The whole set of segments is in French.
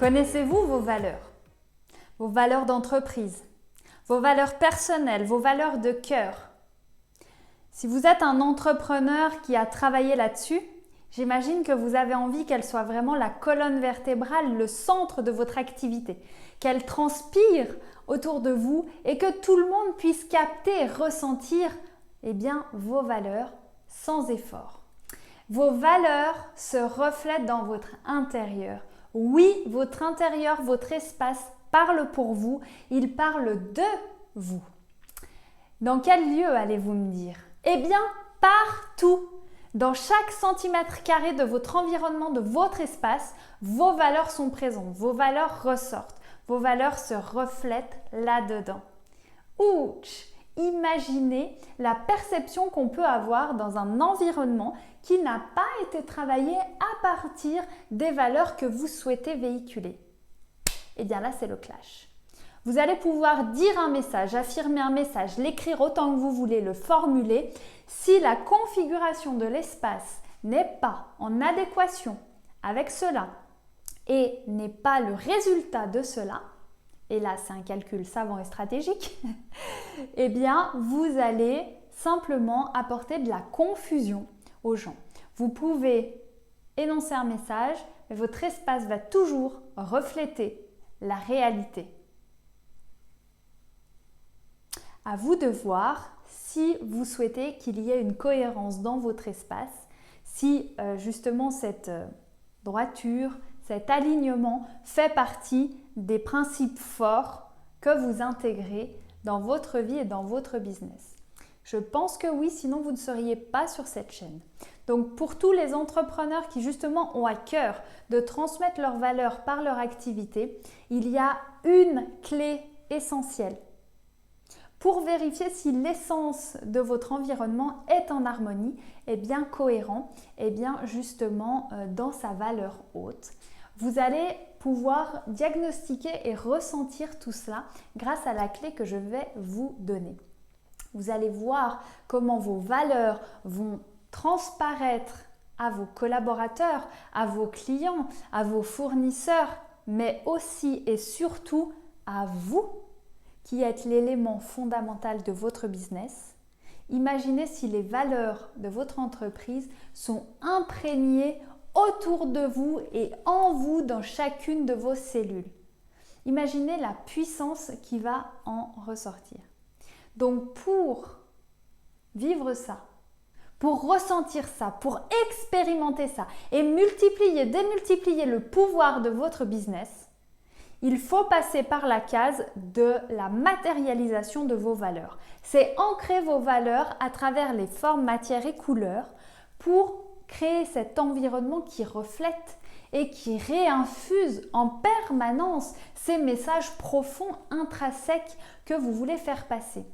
Connaissez-vous vos valeurs? Vos valeurs d'entreprise, vos valeurs personnelles, vos valeurs de cœur. Si vous êtes un entrepreneur qui a travaillé là-dessus, j'imagine que vous avez envie qu'elle soit vraiment la colonne vertébrale, le centre de votre activité, qu'elle transpire autour de vous et que tout le monde puisse capter et ressentir vos valeurs sans effort. Vos valeurs se reflètent dans votre intérieur. Oui, votre intérieur, votre espace parle pour vous, il parle de vous. Dans quel lieu allez-vous me dire? Eh bien, partout. Dans chaque centimètre carré de votre environnement, de votre espace, vos valeurs sont présentes, vos valeurs ressortent, vos valeurs se reflètent là-dedans. Ouch! Imaginez la perception qu'on peut avoir dans un environnement qui n'a pas été travaillé à partir des valeurs que vous souhaitez véhiculer. Eh bien là, c'est le clash. Vous allez pouvoir dire un message, affirmer un message, l'écrire autant que vous voulez, le formuler. Si la configuration de l'espace n'est pas en adéquation avec cela et n'est pas le résultat de cela, et là c'est un calcul savant et stratégique, eh bien vous allez simplement apporter de la confusion aux gens. Vous pouvez énoncer un message, mais votre espace va toujours refléter la réalité. À vous de voir si vous souhaitez qu'il y ait une cohérence dans votre espace, si justement cette droiture, cet alignement fait partie des principes forts que vous intégrez dans votre vie et dans votre business. Je pense que oui, sinon vous ne seriez pas sur cette chaîne. Donc pour tous les entrepreneurs qui justement ont à cœur de transmettre leurs valeurs par leur activité, il y a une clé essentielle pour vérifier si l'essence de votre environnement est en harmonie, est bien cohérent, est bien justement dans sa valeur haute. Vous allez pouvoir diagnostiquer et ressentir tout cela grâce à la clé que je vais vous donner. Vous allez voir comment vos valeurs vont transparaître à vos collaborateurs, à vos clients, à vos fournisseurs, mais aussi et surtout à vous qui êtes l'élément fondamental de votre business. Imaginez si les valeurs de votre entreprise sont imprégnées autour de vous et en vous dans chacune de vos cellules. Imaginez la puissance qui va en ressortir. Donc pour vivre ça, pour ressentir ça, pour expérimenter ça et multiplier, démultiplier le pouvoir de votre business, il faut passer par la case de la matérialisation de vos valeurs. C'est ancrer vos valeurs à travers les formes, matières et couleurs pour créer cet environnement qui reflète et qui réinfuse en permanence ces messages profonds, intrinsèques que vous voulez faire passer.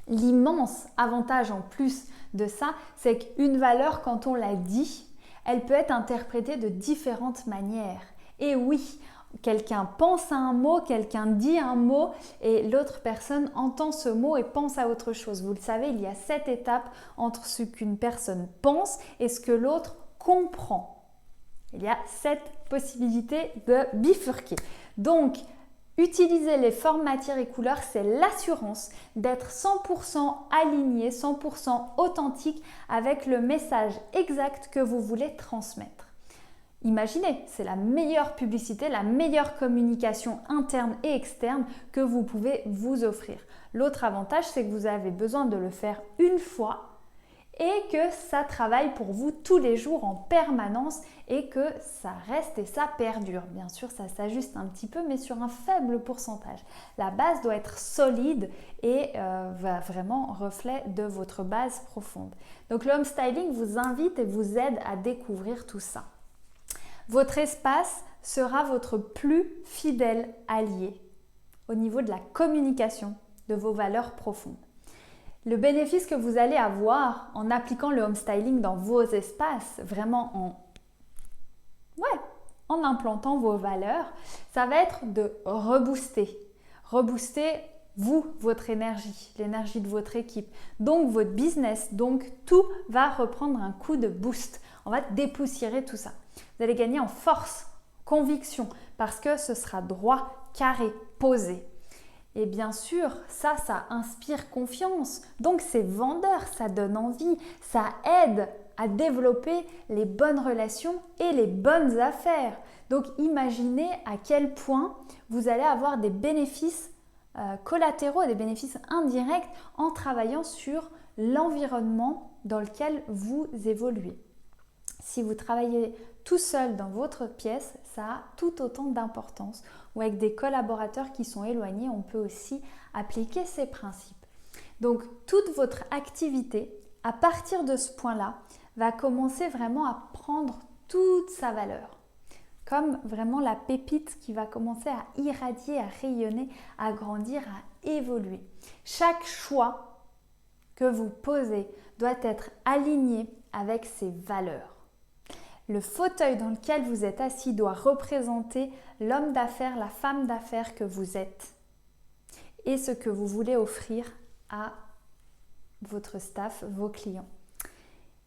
L'immense avantage en plus de ça, c'est qu'une valeur, quand on la dit, elle peut être interprétée de différentes manières. Et oui, quelqu'un pense à un mot, quelqu'un dit un mot et l'autre personne entend ce mot et pense à autre chose. Vous le savez, il y a 7 étapes entre ce qu'une personne pense et ce que l'autre comprend. Il y a 7 possibilités de bifurquer. Donc, utiliser les formes, matières et couleurs, c'est l'assurance d'être 100% aligné, 100% authentique avec le message exact que vous voulez transmettre. Imaginez, c'est la meilleure publicité, la meilleure communication interne et externe que vous pouvez vous offrir. L'autre avantage, c'est que vous avez besoin de le faire une fois et que ça travaille pour vous tous les jours en permanence et que ça reste et ça perdure. Bien sûr, ça s'ajuste un petit peu, mais sur un faible pourcentage. La base doit être solide et vraiment reflet de votre base profonde. Donc le home styling vous invite et vous aide à découvrir tout ça. Votre espace sera votre plus fidèle allié au niveau de la communication de vos valeurs profondes. Le bénéfice que vous allez avoir en appliquant le home styling dans vos espaces, vraiment en implantant vos valeurs, ça va être de rebooster. Rebooster vous, votre énergie, l'énergie de votre équipe, donc votre business, donc tout va reprendre un coup de boost. On va dépoussiérer tout ça. Vous allez gagner en force, conviction, parce que ce sera droit, carré, posé. Et bien sûr, ça inspire confiance. Donc c'est vendeur, ça donne envie, ça aide à développer les bonnes relations et les bonnes affaires. Donc imaginez à quel point vous allez avoir des bénéfices collatéraux, des bénéfices indirects en travaillant sur l'environnement dans lequel vous évoluez. Si vous travaillez tout seul dans votre pièce, ça a tout autant d'importance. Ou avec des collaborateurs qui sont éloignés, on peut aussi appliquer ces principes. Donc toute votre activité, à partir de ce point-là, va commencer vraiment à prendre toute sa valeur. Comme vraiment la pépite qui va commencer à irradier, à rayonner, à grandir, à évoluer. Chaque choix que vous posez doit être aligné avec ses valeurs. Le fauteuil dans lequel vous êtes assis doit représenter l'homme d'affaires, la femme d'affaires que vous êtes et ce que vous voulez offrir à votre staff, vos clients.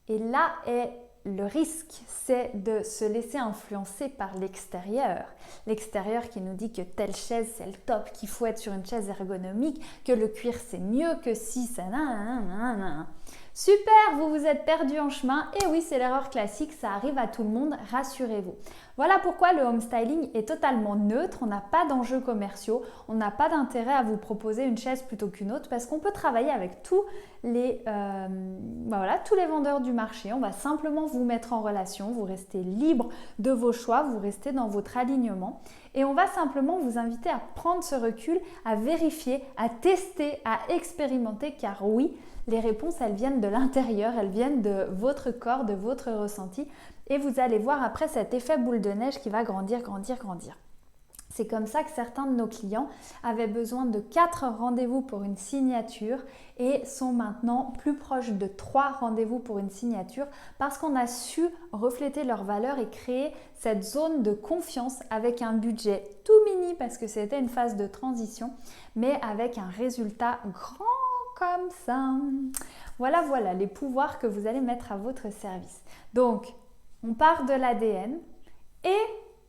Et là est le risque, c'est de se laisser influencer par l'extérieur. L'extérieur qui nous dit que telle chaise c'est le top, qu'il faut être sur une chaise ergonomique, que le cuir c'est mieux, que si ça... Super, vous vous êtes perdu en chemin. Et oui, c'est l'erreur classique, ça arrive à tout le monde, rassurez-vous. Voilà pourquoi le home styling est totalement neutre, on n'a pas d'enjeux commerciaux, on n'a pas d'intérêt à vous proposer une chaise plutôt qu'une autre parce qu'on peut travailler avec tous les vendeurs du marché. On va simplement vous mettre en relation, vous restez libre de vos choix, vous restez dans votre alignement et on va simplement vous inviter à prendre ce recul, à vérifier, à tester, à expérimenter car oui, les réponses, elles viennent de l'intérieur, elles viennent de votre corps, de votre ressenti. Et vous allez voir après cet effet boule de neige qui va grandir, grandir, grandir. C'est comme ça que certains de nos clients avaient besoin de 4 rendez-vous pour une signature et sont maintenant plus proches de 3 rendez-vous pour une signature parce qu'on a su refléter leurs valeurs et créer cette zone de confiance avec un budget tout mini parce que c'était une phase de transition, mais avec un résultat grand comme ça. Voilà les pouvoirs que vous allez mettre à votre service. Donc, on part de l'ADN et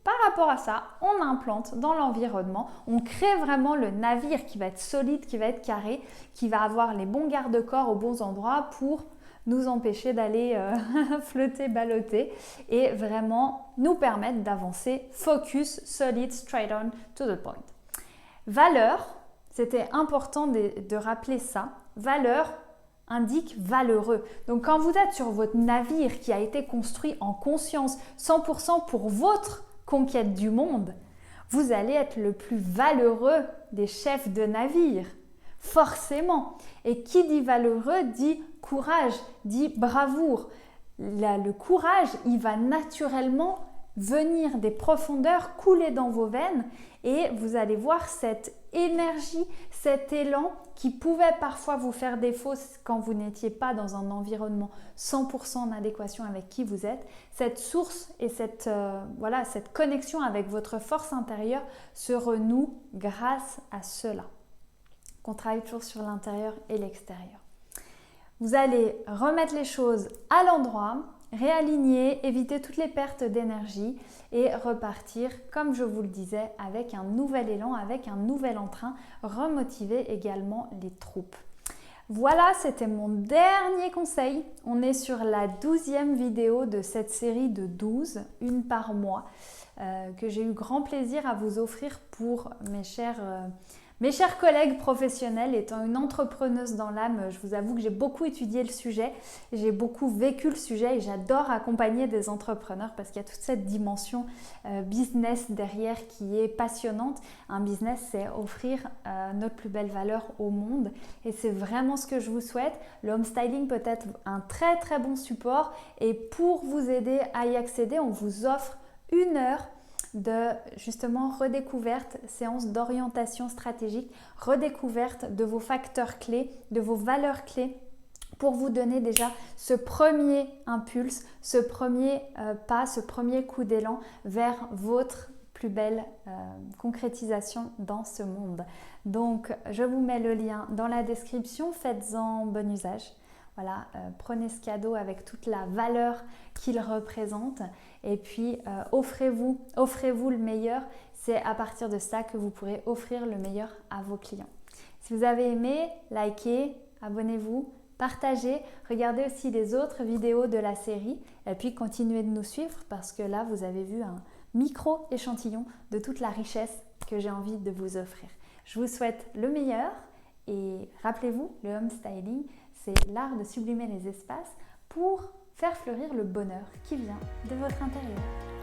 par rapport à ça, on implante dans l'environnement, on crée vraiment le navire qui va être solide, qui va être carré, qui va avoir les bons garde-corps aux bons endroits pour nous empêcher d'aller flotter, balloter et vraiment nous permettre d'avancer focus, solide, straight on, to the point. Valeur. C'était important de rappeler ça. Valeur indique valeureux. Donc quand vous êtes sur votre navire qui a été construit en conscience 100% pour votre conquête du monde, vous allez être le plus valeureux des chefs de navire. Forcément. Et qui dit valeureux dit courage, dit bravoure. Le courage, il va naturellement venir des profondeurs, couler dans vos veines et vous allez voir cette énergie, cet élan qui pouvait parfois vous faire défaut quand vous n'étiez pas dans un environnement 100% en adéquation avec qui vous êtes. Cette source et cette connexion avec votre force intérieure se renoue grâce à cela. Qu'on travaille toujours sur l'intérieur et l'extérieur. Vous allez remettre les choses à l'endroit, réaligner, éviter toutes les pertes d'énergie et repartir, comme je vous le disais, avec un nouvel élan, avec un nouvel entrain, remotiver également les troupes. Voilà, c'était mon dernier conseil. On est sur la 12e vidéo de cette série de 12, une par mois, que j'ai eu grand plaisir à vous offrir pour mes chers collègues professionnels. Étant une entrepreneuse dans l'âme, je vous avoue que j'ai beaucoup étudié le sujet, j'ai beaucoup vécu le sujet et j'adore accompagner des entrepreneurs parce qu'il y a toute cette dimension business derrière qui est passionnante. Un business, c'est offrir notre plus belle valeur au monde et c'est vraiment ce que je vous souhaite. Le home styling peut être un très très bon support et pour vous aider à y accéder, on vous offre 1 heure de justement redécouverte, séance d'orientation stratégique, redécouverte de vos facteurs clés, de vos valeurs clés pour vous donner déjà ce premier impulse, ce premier pas, ce premier coup d'élan vers votre plus belle concrétisation dans ce monde. Donc, je vous mets le lien dans la description, faites-en bon usage. Voilà, prenez ce cadeau avec toute la valeur qu'il représente et puis offrez-vous le meilleur. C'est à partir de ça que vous pourrez offrir le meilleur à vos clients. Si vous avez aimé, likez, abonnez-vous, partagez, regardez aussi les autres vidéos de la série et puis continuez de nous suivre parce que là, vous avez vu un micro-échantillon de toute la richesse que j'ai envie de vous offrir. Je vous souhaite le meilleur et rappelez-vous, le home styling, c'est l'art de sublimer les espaces pour faire fleurir le bonheur qui vient de votre intérieur.